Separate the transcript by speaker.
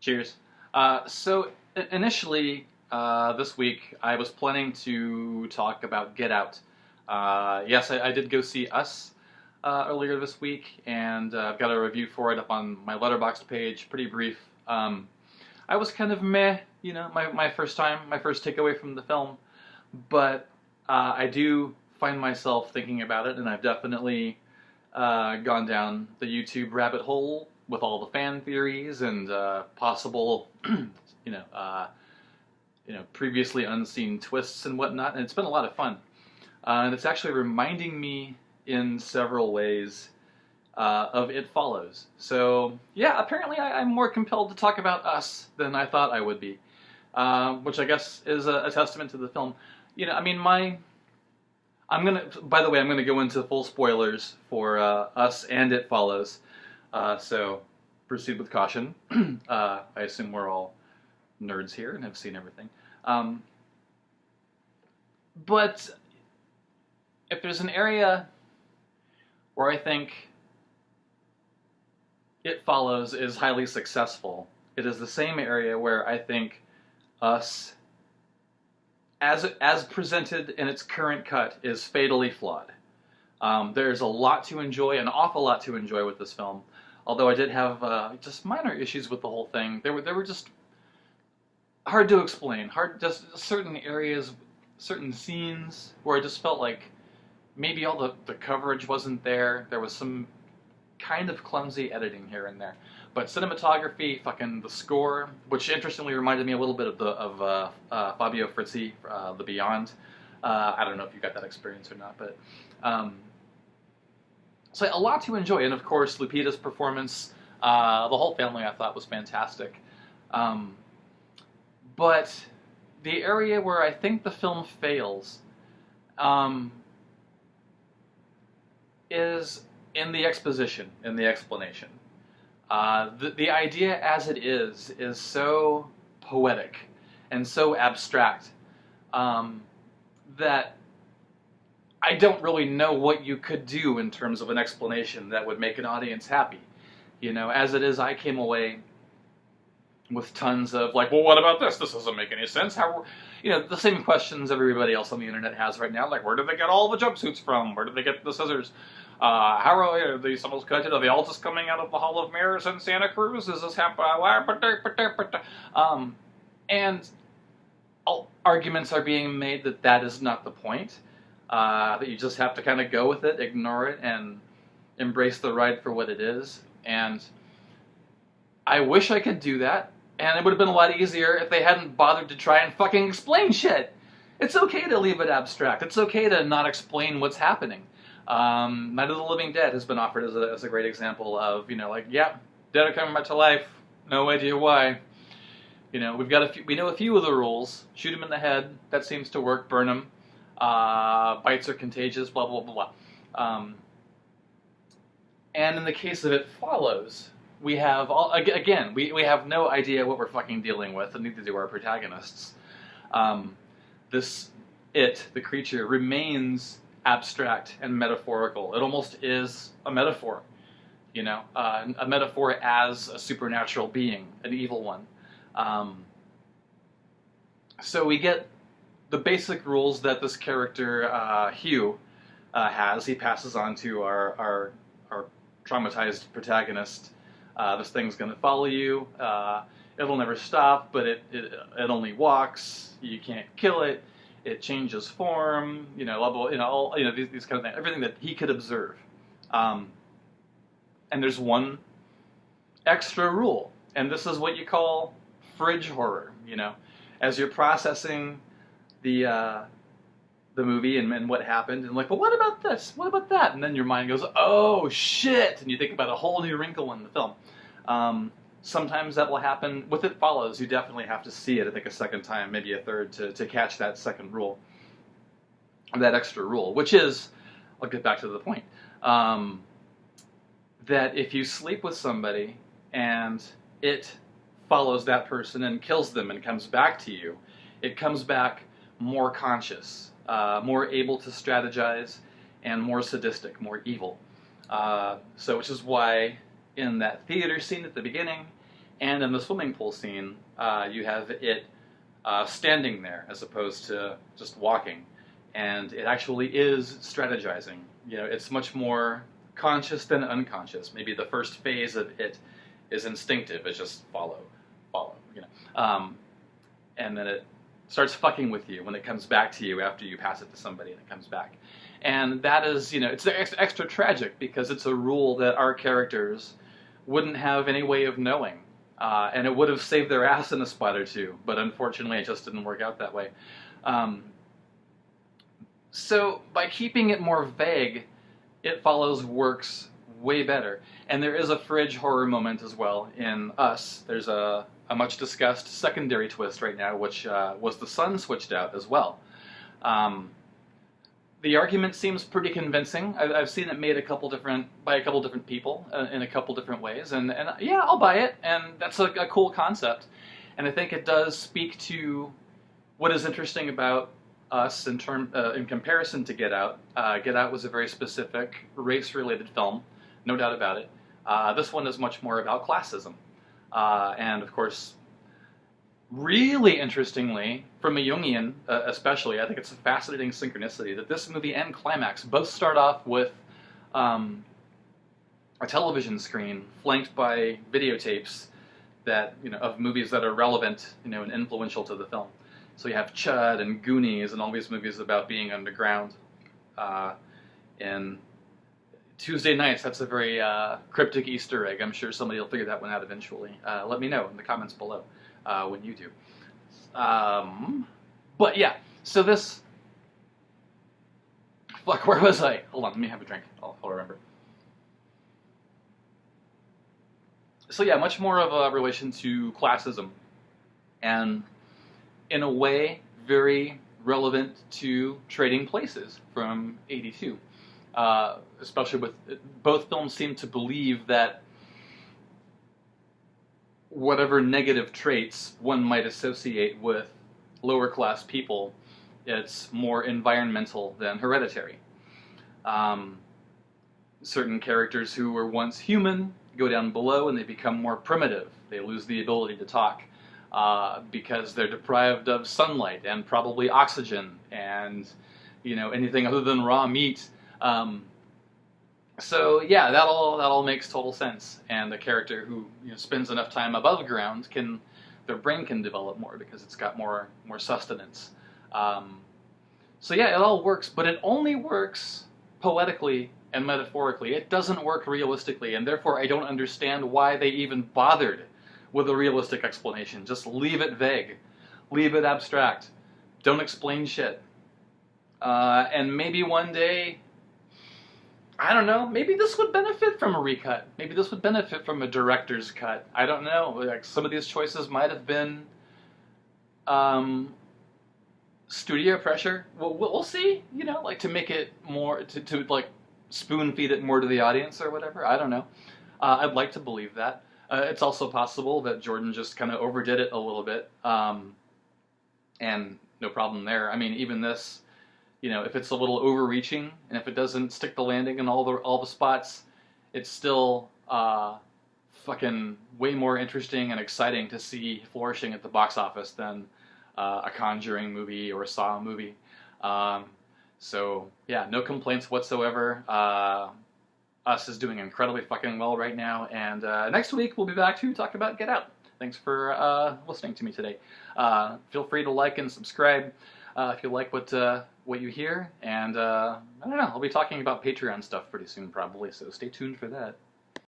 Speaker 1: Cheers. So initially, this week, I was planning to talk about Get Out. Yes, I did go see Us earlier this week, and I've got a review for it up on my Letterboxd page. Pretty brief. I was kind of meh, my first time, my first takeaway from the film, but I do find myself thinking about it, and I've definitely gone down the YouTube rabbit hole with all the fan theories and possible, you know, uh, previously unseen twists and whatnot, and it's been a lot of fun. And it's actually reminding me in several ways of It Follows. So yeah, apparently I'm more compelled to talk about Us than I thought I would be, which I guess is a testament to the film. I mean, by the way, I'm gonna go into full spoilers for Us and It Follows. So proceed with caution. I assume we're all nerds here and have seen everything. But if there's an area where I think It Follows is highly successful, it is the same area where I think Us, as presented in its current cut, is fatally flawed. There's a lot to enjoy, an awful lot to enjoy with this film. Although I did have just minor issues with the whole thing. They were just hard to explain. Just certain areas, certain scenes where I just felt like maybe all the coverage wasn't there. There was some kind of clumsy editing here and there. But cinematography, fucking the score, which interestingly reminded me a little bit of Fabio Frizzi, The Beyond. I don't know if you got that experience or not, but so a lot to enjoy. And of course, Lupita's performance, the whole family I thought was fantastic. But the area where I think the film fails is in the exposition, in the explanation. The idea as it is so poetic and so abstract that I don't really know what you could do in terms of an explanation that would make an audience happy. As it is, I came away with tons of like, well, what about this? This doesn't make any sense. How, the same questions everybody else on the internet has right now. Like, where did they get all the jumpsuits from? Where did they get the scissors? How are they supposed to connect it? Are they all just coming out of the Hall of Mirrors in Santa Cruz? Is this happening? And arguments are being made that is not the point. That you just have to kind of go with it, ignore it, and embrace the ride for what it is. And I wish I could do that, and it would have been a lot easier if they hadn't bothered to try and fucking explain shit. It's okay to leave it abstract. It's okay to not explain what's happening. Night of the Living Dead has been offered as a great example of, yeah, dead are coming back to life. No idea why. We've got we know a few of the rules. Shoot them in the head. That seems to work. Burn them. Bites are contagious. Blah blah blah blah. And in the case of It Follows, we have we have no idea what we're fucking dealing with, and neither do our protagonists. The creature, remains abstract and metaphorical. It almost is a metaphor, a metaphor as a supernatural being, an evil one. So we get the basic rules that this character, Hugh, has. He passes on to our traumatized protagonist. This thing's going to follow you. It'll never stop, but it only walks. You can't kill it. It changes form, these kind of things, everything that he could observe. And there's one extra rule, and this is what you call fridge horror. As you're processing the movie and what happened, and like, well, what about this? What about that? And then your mind goes, oh shit, and you think about a whole new wrinkle in the film. Sometimes that will happen. With It Follows, you definitely have to see it, I think, a second time, maybe a third, to catch that second rule, that extra rule, which is, I'll get back to the point, that if you sleep with somebody and it follows that person and kills them and comes back to you, it comes back more conscious, more able to strategize, and more sadistic, more evil. Which is why in that theater scene at the beginning, And in the swimming pool scene, you have it standing there as opposed to just walking. And it actually is strategizing. You know, it's much more conscious than unconscious. Maybe the first phase of it is instinctive. It's just follow, you know. And then it starts fucking with you when it comes back to you after you pass it to somebody and it comes back. And that is, you know, it's extra tragic because it's a rule that our characters wouldn't have any way of knowing. And it would have saved their ass in a spot or two, but unfortunately it just didn't work out that way. So by keeping it more vague, It Follows works way better. And there is a fridge horror moment as well in Us. There's a much discussed secondary twist right now, which was the sun switched out as well. The argument seems pretty convincing. I've seen it made by a couple different people in a couple different ways, and yeah, I'll buy it. And that's a cool concept, and I think it does speak to what is interesting about Us in comparison to Get Out. Get Out was a very specific race-related film, no doubt about it. This one is much more about classism, and of course, really interestingly, from a Jungian especially, I think it's a fascinating synchronicity that this movie and Climax both start off with a television screen flanked by videotapes that, you know, of movies that are relevant, you know, and influential to the film. So you have Chud and Goonies and all these movies about being underground. And Tuesday Nights, that's a very cryptic Easter egg. I'm sure somebody will figure that one out eventually. Let me know in the comments below. When you do. But yeah, so this... Fuck, where was I? Hold on, let me have a drink. I'll remember. So yeah, much more of a relation to classism. And in a way, very relevant to Trading Places from '82. Especially with... Both films seem to believe that whatever negative traits one might associate with lower class people, it's more environmental than hereditary. Certain characters who were once human go down below and they become more primitive. They lose the ability to talk because they're deprived of sunlight and probably oxygen and, you know, anything other than raw meat. So yeah, that all makes total sense. And the character who, you know, spends enough time above ground their brain can develop more because it's got more sustenance. So yeah, it all works, but it only works poetically and metaphorically. It doesn't work realistically, and therefore I don't understand why they even bothered with a realistic explanation. Just leave it vague, leave it abstract, don't explain shit. And maybe one day, I don't know, maybe this would benefit from a recut. Maybe this would benefit from a director's cut. I don't know. Like, some of these choices might have been studio pressure. We'll see, you know, like to make it more, to like spoon feed it more to the audience or whatever. I don't know. I'd like to believe that. It's also possible that Jordan just kind of overdid it a little bit. And no problem there. I mean, even this, you know, if it's a little overreaching and if it doesn't stick the landing in all the spots, it's still fucking way more interesting and exciting to see flourishing at the box office than a Conjuring movie or a Saw movie. So yeah, no complaints whatsoever. Us is doing incredibly fucking well right now, and next week we'll be back to talk about Get Out. Thanks for listening to me today. Feel free to like and subscribe if you like what you hear, and I don't know, I'll be talking about Patreon stuff pretty soon probably, so stay tuned for that.